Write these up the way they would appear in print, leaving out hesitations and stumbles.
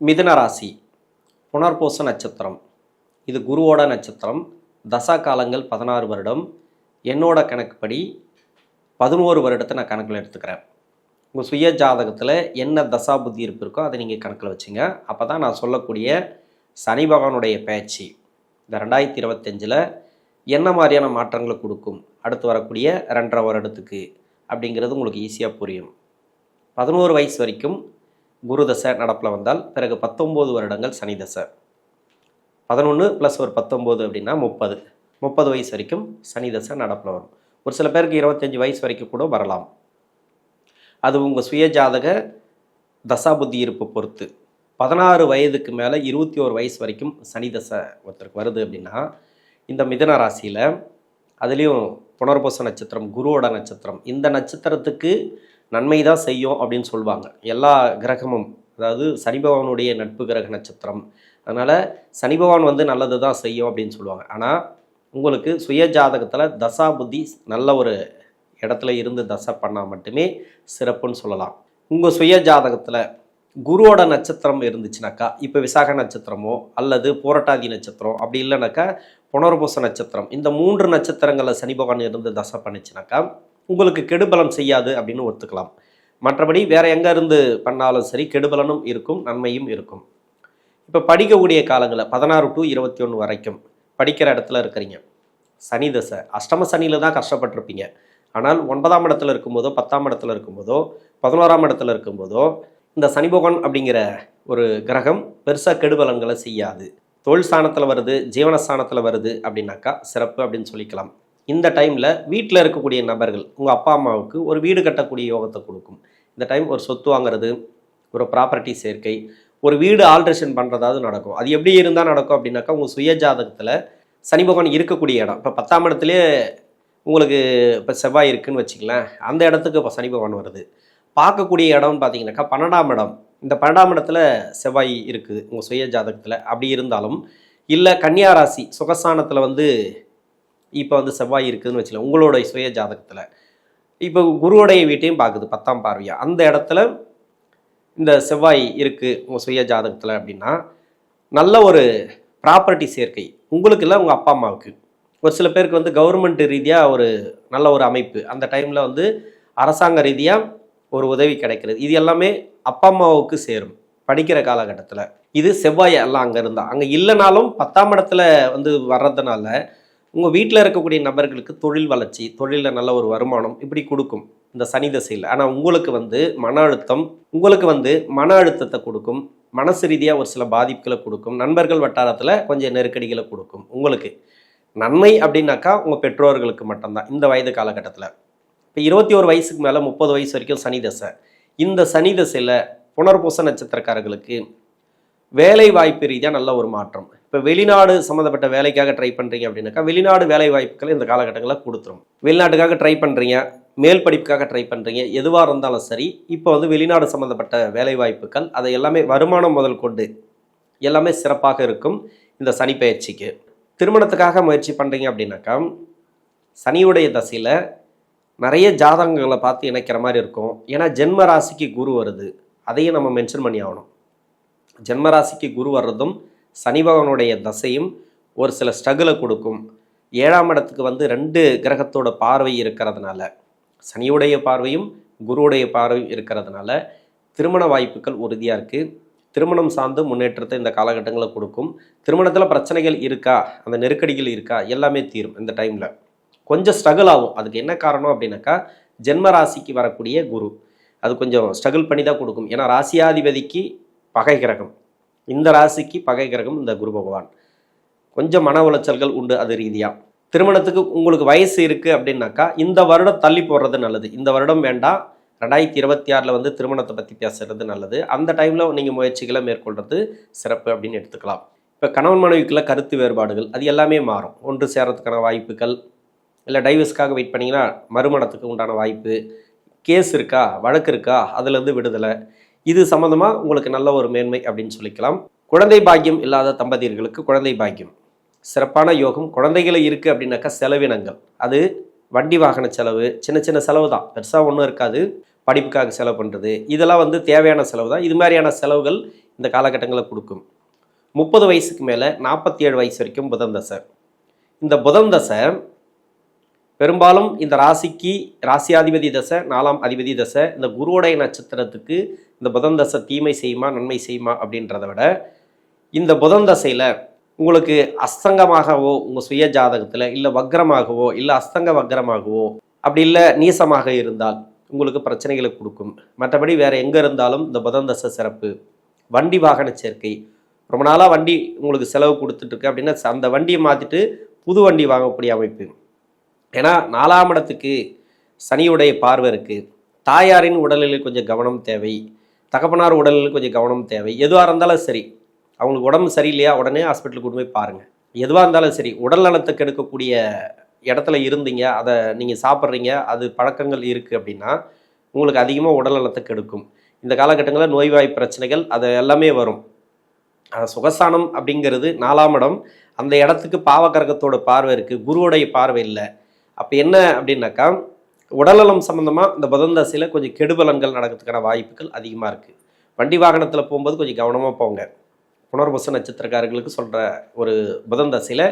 மிதுன ராசி, புனர்பூச நட்சத்திரம். இது குருவோட நட்சத்திரம். தசா காலங்கள் 16 வருடம். என்னோட கணக்குப்படி 11 வருடத்தை நான் கணக்கில் எடுத்துக்கிறேன். உங்கள் சுய ஜாதகத்தில் என்ன தசா புத்தி இருப்பு இருக்கோ அதை நீங்கள் கணக்கில் வச்சுங்க. அப்போ தான் நான் சொல்லக்கூடிய சனி பகவானுடைய பேச்சு இந்த 2025 என்ன மாதிரியான மாற்றங்களை கொடுக்கும், அடுத்து வரக்கூடிய 2.5 வருடத்துக்கு அப்படிங்கிறது உங்களுக்கு ஈஸியாக புரியும். 11 வயசு வரைக்கும் குரு தசை நடப்பில் வந்தால் பிறகு 19 வருடங்கள் சனி தசை. 11 + ஒரு 19 அப்படின்னா 30 வயசு வரைக்கும் சனி தசை நடப்பில் வரும். ஒரு சில பேருக்கு 25 வயசு வரைக்கும் கூட வரலாம். அது உங்கள் சுய ஜாதக தசா புத்தி இருப்பு பொறுத்து. 16 வயதுக்கு மேலே 21 வயசு வரைக்கும் சனி தசை ஒருத்தருக்கு வருது அப்படின்னா இந்த மிதுன ராசியில், அதுலேயும் புனர்பூச நட்சத்திரம் குருவோட நட்சத்திரம், இந்த நட்சத்திரத்துக்கு நன்மை தான் செய்யும் அப்படின்னு சொல்லுவாங்க எல்லா கிரகமும். அதாவது சனி பகவானுடைய நட்பு கிரக நட்சத்திரம், அதனால் சனி பகவான் நல்லது தான் செய்யும் அப்படின்னு சொல்லுவாங்க. ஆனால் உங்களுக்கு சுய ஜாதகத்தில் தசா புத்தி நல்ல ஒரு இடத்துல இருந்து தசை பண்ணால் மட்டுமே சிறப்புன்னு சொல்லலாம். உங்கள் சுய ஜாதகத்தில் குருவோட நட்சத்திரம் இருந்துச்சுனாக்கா, இப்போ விசாக நட்சத்திரமோ அல்லது பூரட்டாதி நட்சத்திரம், அப்படி இல்லைனாக்கா புனர்பூச நட்சத்திரம், இந்த 3 நட்சத்திரங்களில் சனி பகவான் இருந்து தசை பண்ணிச்சுனாக்கா உங்களுக்கு கெடுபலன் செய்யாது அப்படின்னு ஒத்துக்கலாம். மற்றபடி வேறு எங்கே இருந்து பண்ணாலும் சரி கெடுபலனும் இருக்கும், நன்மையும் இருக்கும். இப்போ படிக்கக்கூடிய காலங்களில் 16 to 21 வரைக்கும் படிக்கிற இடத்துல இருக்கிறீங்க. சனி தசை அஷ்டம சனியில் தான் கஷ்டப்பட்டிருப்பீங்க. ஆனால் 9ஆம் இடத்துல இருக்கும்போதோ 10ஆம் இடத்துல இருக்கும்போதோ 11ஆம் இடத்துல இருக்கும்போதோ இந்த சனி பகவான் அப்படிங்கிற ஒரு கிரகம் பெருசாக கெடுபலன்களை செய்யாது. தொழில் ஸ்தானத்தில் வருது, ஜீவனஸ்தானத்தில் வருது அப்படின்னாக்கா சிறப்பு அப்படின்னு சொல்லிக்கலாம். இந்த டைமில் வீட்டில் இருக்கக்கூடிய நபர்கள் உங்கள் அப்பா அம்மாவுக்கு ஒரு வீடு கட்டக்கூடிய யோகத்தை கொடுக்கும். இந்த டைம் ஒரு சொத்து வாங்கிறது, ஒரு ப்ராப்பர்ட்டி சேர்க்கை, ஒரு வீடு ஆல்ட்ரேஷன் பண்ணுறதாவது நடக்கும். அது எப்படி இருந்தால் நடக்கும் அப்படின்னாக்கா, உங்கள் சுய ஜாதகத்தில் சனி பகவான் இருக்கக்கூடிய இடம், இப்போ 10ஆம் இடத்துலேயே உங்களுக்கு இப்போ செவ்வாய் இருக்குதுன்னு வச்சுக்கலாம், அந்த இடத்துக்கு இப்போ சனி பகவான் வருது. பார்க்கக்கூடிய இடம்னு பார்த்தீங்கன்னாக்கா 12ஆம் இடம். இந்த 12ஆம் இடத்துல செவ்வாய் இருக்குது உங்கள் சுய ஜாதகத்தில். அப்படி இருந்தாலும் இல்லை கன்னியா ராசி சுகஸ்தானத்தில் இப்போ செவ்வாய் இருக்குதுன்னு வச்சுக்கலாம் உங்களுடைய சுய ஜாதகத்தில். இப்போ குருவுடைய வீட்டையும் பார்க்குது 10ஆம் பார்வையாக. அந்த இடத்துல இந்த செவ்வாய் இருக்குது உங்கள் சுய ஜாதகத்தில் அப்படின்னா நல்ல ஒரு ப்ராப்பர்ட்டி சேர்க்கை உங்களுக்கு இல்லை, உங்கள் அப்பா அம்மாவுக்கு. ஒரு சில பேருக்கு கவர்மெண்ட் ரீதியாக ஒரு நல்ல ஒரு அமைப்பு, அந்த டைமில் அரசாங்க ரீதியாக ஒரு உதவி கிடைக்கிறது. இது எல்லாமே அப்பா அம்மாவுக்கு சேரும் படிக்கிற காலகட்டத்தில். இது செவ்வாய் எல்லாம் அங்கே இருந்தால். அங்கே இல்லைனாலும் 10ஆம் இடத்துல வர்றதுனால உங்கள் வீட்டில் இருக்கக்கூடிய நபர்களுக்கு தொழில் வளர்ச்சி, தொழிலில் நல்ல ஒரு வருமானம் இப்படி கொடுக்கும் இந்த சனி தசையில். ஆனால் உங்களுக்கு மன அழுத்தம், மன அழுத்தத்தை கொடுக்கும், மனசு ரீதியாக ஒரு சில பாதிப்புகளை கொடுக்கும், நண்பர்கள் வட்டாரத்தில் கொஞ்சம் நெருக்கடிகளை கொடுக்கும். உங்களுக்கு நன்மை அப்படின்னாக்கா உங்கள் பெற்றோர்களுக்கு மட்டும்தான் இந்த வயது காலகட்டத்தில். இப்போ 21 வயசுக்கு மேலே 30 வயசு வரைக்கும் சனி தசை. இந்த சனி தசையில் புனர்பூச நட்சத்திரக்காரர்களுக்கு வேலை வாய்ப்பு ரீதியாக நல்ல ஒரு மாற்றம். இப்போ வெளிநாடு சம்மந்தப்பட்ட வேலைக்காக ட்ரை பண்ணுறீங்க அப்படின்னாக்கா வெளிநாடு வேலை வாய்ப்புகளை இந்த காலகட்டங்களில் கொடுத்துரும். வெளிநாட்டுக்காக ட்ரை பண்ணுறீங்க, மேல் படிப்புக்காக ட்ரை பண்ணுறீங்க, எதுவாக இருந்தாலும் சரி இப்போ வெளிநாடு சம்மந்தப்பட்ட வேலை வாய்ப்புகள் அதை எல்லாமே வருமானம் முதல் கொண்டு எல்லாமே சிறப்பாக இருக்கும் இந்த சனி பயிற்சிக்கு. திருமணத்துக்காக முயற்சி பண்ணுறீங்க அப்படின்னாக்கா சனியுடைய தசையில் நிறைய ஜாதகங்களை பார்த்து இணைக்கிற மாதிரி இருக்கும். ஏன்னா ஜென்ம ராசிக்கு குரு வருது, அதையும் நம்ம மென்ஷன் பண்ணி ஆகணும். ஜென்ம ராசிக்கு குரு வர்றதும் சனி பகவானுடைய தசையும் ஒரு சில ஸ்ட்ரகிளை கொடுக்கும். 7ஆம் இடத்துக்கு 2 கிரகத்தோட பார்வை இருக்கிறதுனால, சனியுடைய பார்வையும் குருவுடைய பார்வையும் இருக்கிறதுனால திருமண வாய்ப்புகள் உறுதியாக இருக்குது. திருமணம் சார்ந்து முன்னேற்றத்தை இந்த காலகட்டங்களில் கொடுக்கும். திருமணத்தில் பிரச்சனைகள் இருக்கா, அந்த நெருக்கடிகள் இருக்கா, எல்லாமே தீரும். இந்த டைமில் கொஞ்சம் ஸ்ட்ரகிள் ஆகும். அதுக்கு என்ன காரணம் அப்படின்னாக்கா ஜென்ம ராசிக்கு வரக்கூடிய குரு அது கொஞ்சம் ஸ்ட்ரகிள் பண்ணி தான் கொடுக்கும். ஏன்னா ராசியாதிபதிக்கு பகை கிரகம், இந்த ராசிக்கு பகை கிரகம் இந்த குரு பகவான். கொஞ்சம் மன உளைச்சல்கள் உண்டு அது ரீதியாக. திருமணத்துக்கு உங்களுக்கு வயசு இருக்குது அப்படின்னாக்கா இந்த வருடம் தள்ளி போடுறது நல்லது. இந்த வருடம் வேண்டாம், 2026 திருமணத்தை பற்றி பேசுறது நல்லது. அந்த டைமில் நீங்கள் முயற்சிகளை மேற்கொள்வது சிறப்பு அப்படின்னு எடுத்துக்கலாம். இப்போ கணவன் மனைவிக்குள்ள கருத்து வேறுபாடுகள் அது எல்லாமே மாறும். ஒன்று சேரத்துக்கான வாய்ப்புகள், இல்லை டைவர்ஸ்க்காக வெயிட் பண்ணிங்கன்னா மறுமணத்துக்கு உண்டான வாய்ப்பு, கேஸ் இருக்கா, வழக்கு இருக்கா, அதுலேருந்து விடுதலை, இது சம்மந்தமாக உங்களுக்கு நல்ல ஒரு மேன்மை அப்படின்னு சொல்லிக்கலாம். குழந்தை பாக்கியம் இல்லாத தம்பதியர்களுக்கு குழந்தை பாக்கியம் சிறப்பான யோகம். குழந்தைகளை இருக்குது அப்படின்னாக்கா செலவினங்கள், அது வண்டி வாகன செலவு, சின்ன சின்ன செலவு தான், பெருசாக ஒன்றும் இருக்காது. படிப்புக்காக செலவு பண்ணுறது இதெல்லாம் தேவையான செலவு தான். இது மாதிரியான செலவுகள் இந்த காலகட்டங்களை கொடுக்கும். 30 வயசுக்கு மேலே 47 வயசு வரைக்கும் புதன் தசை. இந்த புதன் தசை பெரும்பாலும் இந்த ராசிக்கு ராசியாதிபதி தசை, 4ஆம் அதிபதி தசை, இந்த குருவுடைய நட்சத்திரத்துக்கு இந்த புதன் தசை தீமை செய்யுமா நன்மை செய்யுமா அப்படின்றத விட, இந்த புதன் தசையில் உங்களுக்கு அஸ்தங்கமாகவோ உங்கள் சுய ஜாதகத்தில் இல்லை வக்ரமாகவோ இல்லை அஸ்தங்க வக்ரமாகவோ அப்படி இல்லை நீசமாக இருந்தால் உங்களுக்கு பிரச்சனைகளை கொடுக்கும். மற்றபடி வேறு எங்கே இருந்தாலும் இந்த புதன் தசை சிறப்பு. வண்டி வாகன சேர்க்கை, ரொம்ப நாளாக வண்டி உங்களுக்கு செலவு கொடுத்துட்ருக்கு அப்படின்னா அந்த வண்டியை மாற்றிட்டு புது வண்டி வாங்கக்கூடிய அமைப்பு. ஏன்னா 4ஆம் இடத்துக்கு சனியுடைய பார்வை இருக்குது. தாயாரின் உடல்நிலையில் கொஞ்சம் கவனம் தேவை, தகப்பனார் உடல்நிலையில் கொஞ்சம் கவனம் தேவை. எதுவாக இருந்தாலும் சரி, அவங்களுக்கு உடம்பு சரியில்லையா உடனே ஹாஸ்பிட்டலுக்கு கொண்டு போய் பாருங்கள். எதுவாக இருந்தாலும் சரி, உடல் நலத்துக்கு எடுக்கக்கூடிய இடத்துல இருந்தீங்க, அதை நீங்கள் சாப்பிட்றீங்க, அது பழக்கங்கள் இருக்குது அப்படின்னா உங்களுக்கு அதிகமாக உடல் நலத்துக்கு எடுக்கும். இந்த காலகட்டங்களில் நோய்வாய் பிரச்சனைகள் அது எல்லாமே வரும். சுகஸ்தானம் அப்படிங்கிறது 4ஆம் இடம், அந்த இடத்துக்கு பாவகரகத்தோட பார்வை இருக்குது, குருவுடைய பார்வை இல்லை. அப்போ என்ன அப்படின்னாக்கா உடல்நலம் சம்மந்தமாக இந்த புதன் தசையில் கொஞ்சம் கெடுபலன்கள் நடக்கிறதுக்கான வாய்ப்புகள் அதிகமாக இருக்குது. வண்டி வாகனத்தில் போகும்போது கொஞ்சம் கவனமாக போங்க. புனர்பூச நட்சத்திரக்காரர்களுக்கு சொல்கிற ஒரு புதன் தசையில்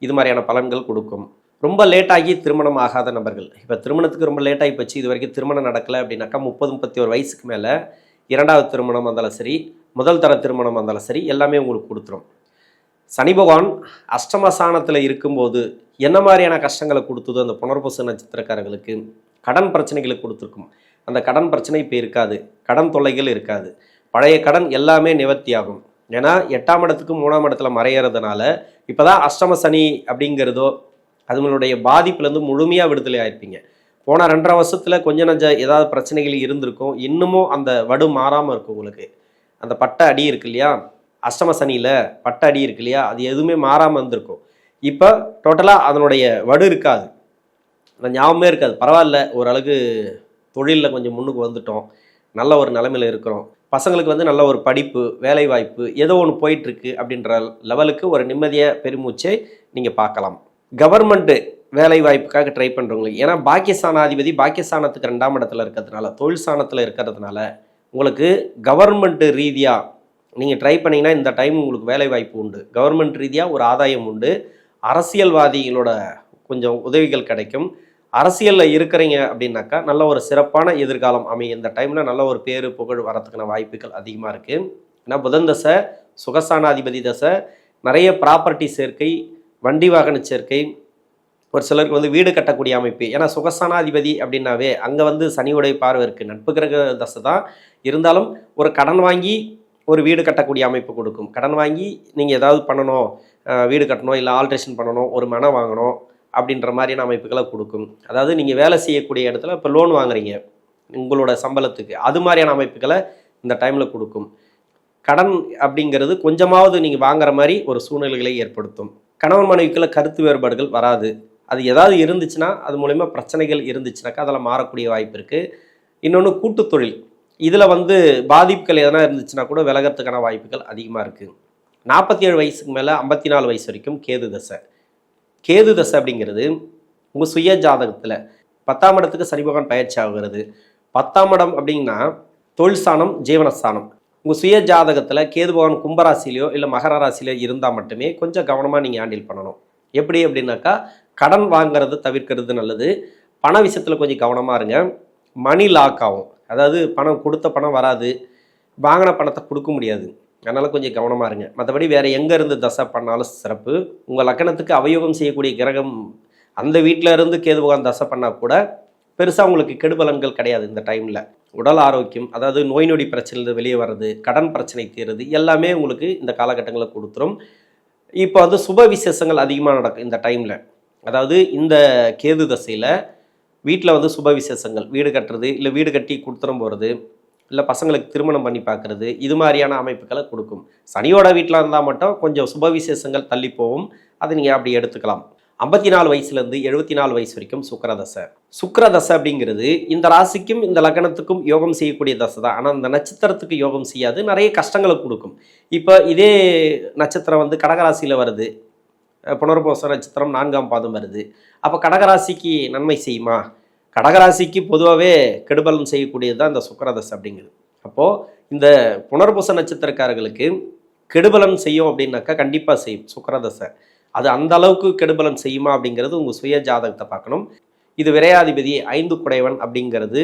இது மாதிரியான பலன்கள் கொடுக்கும். ரொம்ப லேட்டாகி திருமணம் ஆகாத நபர்கள், இப்போ திருமணத்துக்கு ரொம்ப லேட்டாகி போச்சு, இது வரைக்கும் திருமணம் நடக்கலை அப்படின்னாக்கா 30-31 வயசுக்கு மேலே 2வது திருமணம் வந்தாலும் சரி, முதல் தர திருமணம் வந்தாலும் சரி, எல்லாமே உங்களுக்கு கொடுத்துரும். சனி பகவான் அஷ்டமஸ்தானத்தில் இருக்கும்போது என்ன மாதிரியான கஷ்டங்களை கொடுத்ததோ அந்த புனர்பூச நட்சத்திரக்காரர்களுக்கு கடன் பிரச்சனைகளை கொடுத்துருக்கும். அந்த கடன் பிரச்சனை இப்போ இருக்காது, கடன் தொல்லைகள் இருக்காது, பழைய கடன் எல்லாமே நிவர்த்தியாகும். ஏன்னா 8ஆம் இடத்துக்கு 3ஆம் இடத்துல மறையிறதுனால இப்போ தான் அஷ்டம சனி அப்படிங்கிறதோ அதுங்களுடைய பாதிப்புலேருந்து முழுமையாக விடுதலை ஆயிருப்பீங்க. போன 2.5 வருஷத்தில் கொஞ்சம் நஞ்சம் ஏதாவது பிரச்சனைகள் இருந்திருக்கும், இன்னமும் அந்த வடு மாறாமல் இருக்கும். உங்களுக்கு அந்த பட்ட அடி இருக்கு இல்லையா, அஷ்டம சனியில் பட்ட அடி இருக்கு இல்லையா, அது எதுவுமே மாறாமல் இருந்திருக்கும். இப்போ டோட்டலாக அதனுடைய வடு இருக்காது, அந்த ஞாபகமே இருக்காது. பரவாயில்ல, ஓரளவுக்கு தொழிலில் கொஞ்சம் முன்னுக்கு வந்துட்டோம், நல்ல ஒரு நிலைமையில் இருக்கிறோம், பசங்களுக்கு வந்து நல்ல ஒரு படிப்பு வேலை வாய்ப்பு ஏதோ ஒன்று போயிட்டுருக்கு அப்படின்ற லெவலுக்கு ஒரு நிம்மதியாக பெருமூச்சை நீங்கள் பார்க்கலாம். கவர்மெண்ட்டு வேலை வாய்ப்புக்காக ட்ரை பண்ணுறவங்களுக்கு, ஏன்னா பாக்கியஸ்தானாதிபதி பாக்கியஸ்தானத்துக்கு 2ஆம் இடத்துல இருக்கிறதுனால, தொழில் ஸ்தானத்தில் இருக்கிறதுனால உங்களுக்கு கவர்மெண்ட்டு ரீதியாக நீங்கள் ட்ரை பண்ணிங்கன்னா இந்த டைம் உங்களுக்கு வேலை வாய்ப்பு உண்டு, கவர்மெண்ட் ரீதியாக ஒரு ஆதாயம் உண்டு, அரசியல்வாதிகளோட கொஞ்சம் உதவிகள் கிடைக்கும். அரசியலில் இருக்கிறீங்க அப்படின்னாக்கா நல்ல ஒரு சிறப்பான எதிர்காலம் அமையும். இந்த டைமில் நல்ல ஒரு பேரு புகழ் வரத்துக்கான வாய்ப்புகள் அதிகமாக இருக்குது. ஏன்னா புதன் தசை சுகஸ்தானாதிபதி தசை, நிறைய ப்ராப்பர்ட்டி சேர்க்கை, வண்டி வாகன சேர்க்கை, ஒரு சிலருக்கு வந்து வீடு கட்டக்கூடிய அமைப்பு. ஏன்னா சுகஸ்தானாதிபதி அப்படின்னாவே அங்கே வந்து சனியுடைய பார்வை இருக்குது, நட்பு கிரக தசை தான் இருந்தாலும் ஒரு கடன் வாங்கி ஒரு வீடு கட்டக்கூடிய அமைப்பு கொடுக்கும். கடன் வாங்கி நீங்கள் ஏதாவது பண்ணணும், வீடு கட்டணும், இல்லை ஆல்ட்ரேஷன் பண்ணணும், ஒரு மனை வாங்கணும் அப்படின்ற மாதிரியான அமைப்புகளை கொடுக்கும். அதாவது நீங்கள் வேலை செய்யக்கூடிய இடத்துல இப்போ லோன் வாங்குறீங்க உங்களோட சம்பளத்துக்கு, அது மாதிரியான அமைப்புகளை இந்த டைமில் கொடுக்கும். கடன் அப்படிங்கிறது கொஞ்சமாவது நீங்கள் வாங்குற மாதிரி ஒரு சூழ்நிலைகளை ஏற்படுத்தும். கணவன் மனைவிக்குள்ள கருத்து வேறுபாடுகள் வராது, அது ஏதாவது இருந்துச்சுன்னா அது மூலமா பிரச்சனைகள் இருந்துச்சுனாக்கா அதெல்லாம் மாறக்கூடிய வாய்ப்பு இருக்குது. இன்னொன்று கூட்டு தொழில், இதில் வந்து பாதிப்புகள் எதனா இருந்துச்சுன்னா கூட விலகிறதுக்கான வாய்ப்புகள் அதிகமாக இருக்குது. 47 வயசுக்கு மேலே 54 வயசு வரைக்கும் கேது தசை. கேது தசை அப்படிங்கிறது உங்கள் சுய ஜாதகத்தில் 10ஆம் இடத்துக்கு சனி பகவான் பயிற்சி ஆகிறது. 10ஆம் இடம் அப்படின்னா தொழில் ஸ்தானம், ஜீவனஸ்தானம். உங்கள் சுய ஜாதகத்தில் கேது பகவான் கும்பராசிலையோ இல்லை மகர ராசிலையோ இருந்தால் மட்டுமே கொஞ்சம் கவனமாக நீங்கள் ஹேண்டில் பண்ணணும். எப்படி அப்படின்னாக்கா கடன் வாங்கிறத தவிர்க்கிறது நல்லது. பண விஷயத்தில் கொஞ்சம் கவனமாக இருங்க. மணி லாக் ஆகும், அதாவது பணம் கொடுத்த பணம் வராது, வாங்கின பணத்தை கொடுக்க முடியாது, அதனால் கொஞ்சம் கவனமாக இருங்க. மற்றபடி வேறு எங்கே இருந்து தசை பண்ணாலும் சிறப்பு. உங்கள் லக்கணத்துக்கு அவயோகம் செய்யக்கூடிய கிரகம் அந்த வீட்டில் இருந்து கேது பகவான் தசை பண்ணால் கூட பெருசாக உங்களுக்கு கெடுபலன்கள் கிடையாது. இந்த டைமில் உடல் ஆரோக்கியம், அதாவது நோய் நொடி பிரச்சனையிலிருந்து வெளியே வர்றது, கடன் பிரச்சனை தீர்றது எல்லாமே உங்களுக்கு இந்த காலகட்டங்களில் கொடுத்துரும். இப்போ வந்து சுப விசேஷங்கள் அதிகமாக நடக்கும் இந்த டைமில். அதாவது இந்த கேது தசையில் வீட்டில் வந்து சுப விசேஷங்கள், வீடு கட்டுறது, இல்லை வீடு கட்டி கொடுத்துரும் போகிறது, இல்லை பசங்களுக்கு திருமணம் பண்ணி பார்க்குறது, இது மாதிரியான அமைப்புகளை கொடுக்கும். சனியோட வீட்டில் இருந்தால் மட்டும் கொஞ்சம் சுப விசேஷங்கள் தள்ளி போகும், அதை நீங்கள் அப்படி எடுத்துக்கலாம். 54 வயசுலேருந்து 74 வயசு வரைக்கும் சுக்கிரதசை. சுக்கிரதசை அப்படிங்கிறது இந்த ராசிக்கும் இந்த லக்னத்துக்கும் யோகம் செய்யக்கூடிய தசை தான், ஆனால் இந்த நட்சத்திரத்துக்கு யோகம் செய்யாது, நிறைய கஷ்டங்களை கொடுக்கும். இப்போ இதே நட்சத்திரம் வந்து கடகராசியில் வருது, புனர்பூச நட்சத்திரம் 4ஆம் பாதம் வருது, அப்போ கடகராசிக்கு நன்மை செய்யுமா? கடகராசிக்கு பொதுவாகவே கெடுபலன் செய்யக்கூடியது தான் இந்த சுக்கிரதசை அப்படிங்கிறது. அப்போது இந்த புனர்பூச நட்சத்திரக்காரர்களுக்கு கெடுபலன் செய்யும் அப்படின்னாக்கா கண்டிப்பாக செய்யும் சுக்கிரதசை. அது அந்த அளவுக்கு கெடுபலன் செய்யுமா அப்படிங்கிறது உங்கள் சுய ஜாதகத்தை பார்க்கணும். இது விரையாதிபதி 5 குடைவன் அப்படிங்கிறது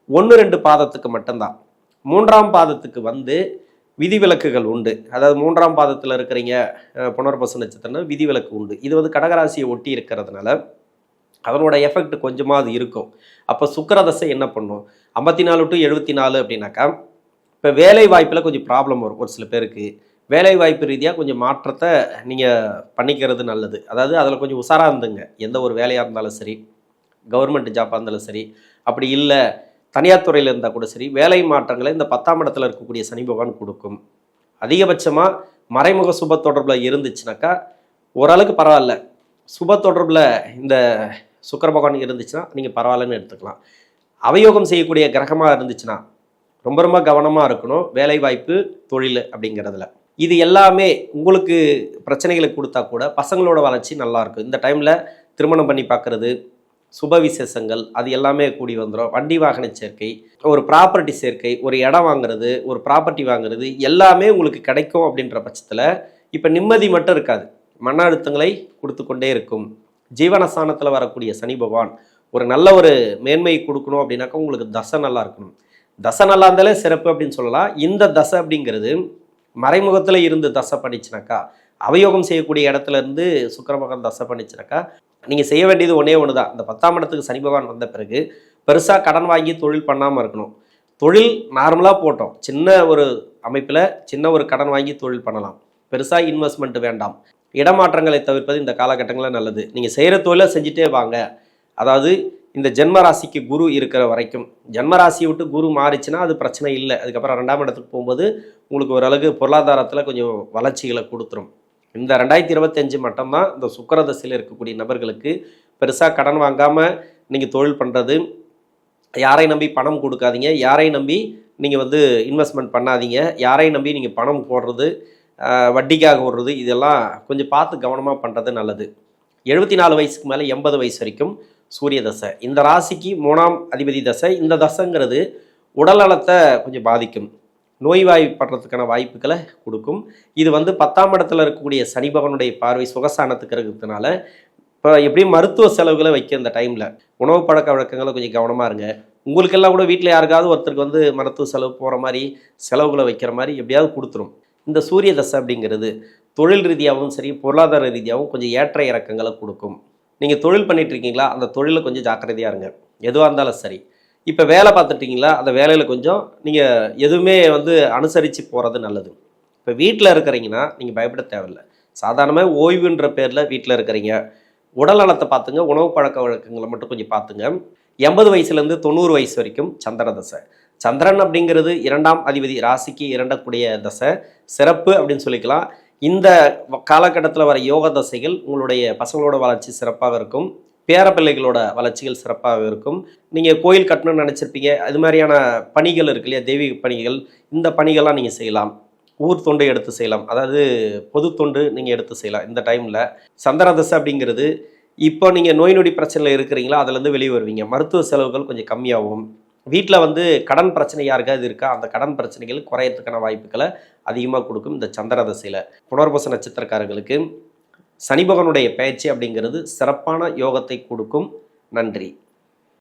1-2 பாதத்துக்கு மட்டும்தான். 3ஆம் பாதத்துக்கு வந்து விதிவிலக்குகள் உண்டு. அதாவது 3ஆம் பாதத்தில் இருக்கிறீங்க புனர்பூச நட்சத்திரம் விதிவிலக்கு உண்டு. இது வந்து கடகராசியை ஒட்டி இருக்கிறதுனால அதனோட எஃபெக்ட் கொஞ்சமாவது இருக்கும். அப்போ சுக்கிரதசை என்ன பண்ணும்? 54 to 74 அப்படின்னாக்கா இப்போ வேலை வாய்ப்பில் கொஞ்சம் ப்ராப்ளம் வரும் ஒரு சில பேருக்கு. வேலை வாய்ப்பு ரீதியாக கொஞ்சம் மாற்றத்தை நீங்கள் பண்ணிக்கிறது நல்லது. அதாவது அதில் கொஞ்சம் உஷாராக இருந்துங்க. எந்த ஒரு வேலையாக இருந்தாலும் சரி, கவர்மெண்ட் ஜாப்பாக இருந்தாலும் சரி, அப்படி இல்லை தனியார் துறையில் இருந்தால் கூட சரி, வேலை மாற்றங்களை இந்த 10ஆம் இடத்துல இருக்கக்கூடிய சனி பகவான் கொடுக்கும். அதிகபட்சமாக மறைமுக சுப தொடர்பில் இருந்துச்சுனாக்கா ஓரளவுக்கு பரவாயில்ல. சுப தொடர்பில் இந்த சுக்கிர பகவான் இருந்துச்சுன்னா நீங்கள் பரவாயில்லன்னு எடுத்துக்கலாம். அவயோகம் செய்யக்கூடிய கிரகமாக இருந்துச்சுன்னா ரொம்ப ரொம்ப கவனமாக இருக்கணும் வேலை வாய்ப்பு தொழில் அப்படிங்கிறதுல. இது எல்லாமே உங்களுக்கு பிரச்சனைகளை கொடுத்தா கூட பசங்களோட வளர்ச்சி நல்லாயிருக்கும். இந்த டைமில் திருமணம் பண்ணி பார்க்குறது, சுப விசேஷங்கள் அது எல்லாமே கூடி வந்துடும். வண்டி வாகன சேர்க்கை, ஒரு ப்ராப்பர்ட்டி சேர்க்கை, ஒரு இடம் வாங்குறது, ஒரு ப்ராப்பர்ட்டி வாங்குறது எல்லாமே உங்களுக்கு கிடைக்கும். அப்படின்ற பட்சத்தில் இப்போ நிம்மதி மட்டும் இருக்காது, மன அழுத்தங்களை கொடுத்து கொண்டே இருக்கும். ஜீவனஸ்தானத்தில் வரக்கூடிய சனி பகவான் ஒரு நல்ல ஒரு மேன்மையை கொடுக்கணும் அப்படின்னாக்கா உங்களுக்கு தசை நல்லா இருக்கணும். தசை நல்லா இருந்தாலே சிறப்பு அப்படின்னு சொல்லலாம். இந்த தசை அப்படிங்கிறது மறைமுகத்தில் இருந்து தசை பண்ணிச்சுனாக்கா, அவயோகம் செய்யக்கூடிய இடத்துல இருந்து சுக்கிர பகவான் தசை பண்ணிச்சுனாக்கா நீங்கள் செய்ய வேண்டியது ஒன்றே ஒன்று தான். இந்த 10ஆம் இடத்துக்கு சனி பகவான் வந்த பிறகு பெருசாக கடன் வாங்கி தொழில் பண்ணாமல் இருக்கணும். தொழில் நார்மலாக போட்டோம், சின்ன ஒரு அமைப்பில் சின்ன ஒரு கடன் வாங்கி தொழில் பண்ணலாம். பெருசாக இன்வெஸ்ட்மெண்ட் வேண்டாம். இடமாற்றங்களை தவிர்ப்பது இந்த காலகட்டங்களில் நல்லது. நீங்கள் செய்கிற தொழிலை செஞ்சுட்டே வாங்க. அதாவது இந்த ஜென்மராசிக்கு குரு இருக்கிற வரைக்கும், ஜென்மராசியை விட்டு குரு மாறிச்சுன்னா அது பிரச்சனை இல்லை. அதுக்கப்புறம் 2ஆம் இடத்துக்கு போகும்போது உங்களுக்கு ஓரளவுக்கு பொருளாதாரத்தில் கொஞ்சம் வளர்ச்சிகளை கொடுத்துரும். இந்த 2025 மட்டும்தான் இந்த சுக்கிரதசையில் இருக்கக்கூடிய நபர்களுக்கு பெருசாக கடன் வாங்காமல் நீங்கள் தொழில் பண்ணுறது, யாரையும் நம்பி பணம் கொடுக்காதீங்க, யாரையும் நம்பி நீங்கள் வந்து இன்வெஸ்ட்மெண்ட் பண்ணாதீங்க, யாரையும் நம்பி நீங்கள் பணம் போடுறது, வட்டிக்காக ஓடுறது, இதெல்லாம் கொஞ்சம் பார்த்து கவனமாக பண்ணுறது நல்லது. 74 வயசுக்கு மேலே 80 வயசு வரைக்கும் சூரிய தசை. இந்த ராசிக்கு 3ஆம் அதிபதி தசை. இந்த தசைங்கிறது உடல் நலத்தை கொஞ்சம் பாதிக்கும், நோய்வாய்ப்படுறதுக்கான வாய்ப்புகளை கொடுக்கும். இது வந்து 10ஆம் இடத்துல இருக்கக்கூடிய சனி பகவானுடைய பார்வை சுகசானத்துக்கு இருக்கிறதுனால இப்போ எப்படியும் மருத்துவ செலவுகளை வைக்க இந்த டைமில் உணவு பழக்க வழக்கங்களை கொஞ்சம் கவனமாக இருங்க. உங்களுக்கெல்லாம் கூட வீட்டில் யாருக்காவது ஒருத்தருக்கு வந்து மருத்துவ செலவு போகிற மாதிரி செலவுகளை வைக்கிற மாதிரி எப்படியாவது கொடுத்துரும். இந்த சூரிய தசை அப்படிங்கிறது தொழில் ரீதியாகவும் சரி, பொருளாதார ரீதியாகவும் கொஞ்சம் ஏற்ற இறக்கங்களை கொடுக்கும். நீங்கள் தொழில் பண்ணிகிட்ருக்கீங்களா, அந்த தொழிலில் கொஞ்சம் ஜாக்கிரதையாக இருங்க. எதுவாக இருந்தாலும் சரி. இப்போ வேலை பார்த்துட்டிங்களா, அந்த வேலையில் கொஞ்சம் நீங்கள் எதுவுமே வந்து அனுசரித்து போகிறது நல்லது. இப்போ வீட்டில் இருக்கிறீங்கன்னா நீங்கள் பயப்பட தேவையில்லை. சாதாரணமாக ஓய்வுன்ற பேரில் வீட்டில் இருக்கிறீங்க, உடல் நலத்தை பார்த்துங்க, உணவு பழக்க வழக்கங்களை மட்டும் கொஞ்சம் பார்த்துங்க. 80 வயசுலேருந்து 90 வயசு வரைக்கும் சந்திர தசை. சந்திரன் அப்படிங்கிறது 2ஆம் அதிபதி, ராசிக்கு 2 தசை, சிறப்பு அப்படின்னு சொல்லிக்கலாம். இந்த காலகட்டத்தில் வர யோக தசைகள் உங்களுடைய பசங்களோட வளர்ச்சி சிறப்பாக இருக்கும், பேரப்பிள்ளைகளோட வளர்ச்சிகள் சிறப்பாக இருக்கும். நீங்கள் கோயில் கட்டணும்னு நினச்சிருப்பீங்க, அது மாதிரியான பணிகள் இருக்கு இல்லையா, தெய்வீக பணிகள், இந்த பணிகள்லாம் நீங்கள் செய்யலாம். ஊர் தொண்டு எடுத்து செய்யலாம், அதாவது பொது தொண்டு நீங்கள் எடுத்து செய்யலாம். இந்த டைமில் சந்திர தசை அப்படிங்கிறது இப்போ நீங்கள் நோய் நொடி பிரச்சனையில் இருக்கிறீங்களா, அதுலேருந்து வெளியே வருவீங்க. மருத்துவ செலவுகள் கொஞ்சம் கம்மியாகும். வீட்டில் வந்து கடன் பிரச்சனை யாருக்காவது இருக்கா, அந்த கடன் பிரச்சனைகள் குறையறதுக்கான வாய்ப்புகளை அதிகமாக கொடுக்கும் இந்த சந்திர தசையில். புனர்பூச நட்சத்திரக்காரர்களுக்கு சனி பகவானுடைய பயிற்சி அப்படிங்கிறது சிறப்பான யோகத்தை கொடுக்கும். நன்றி.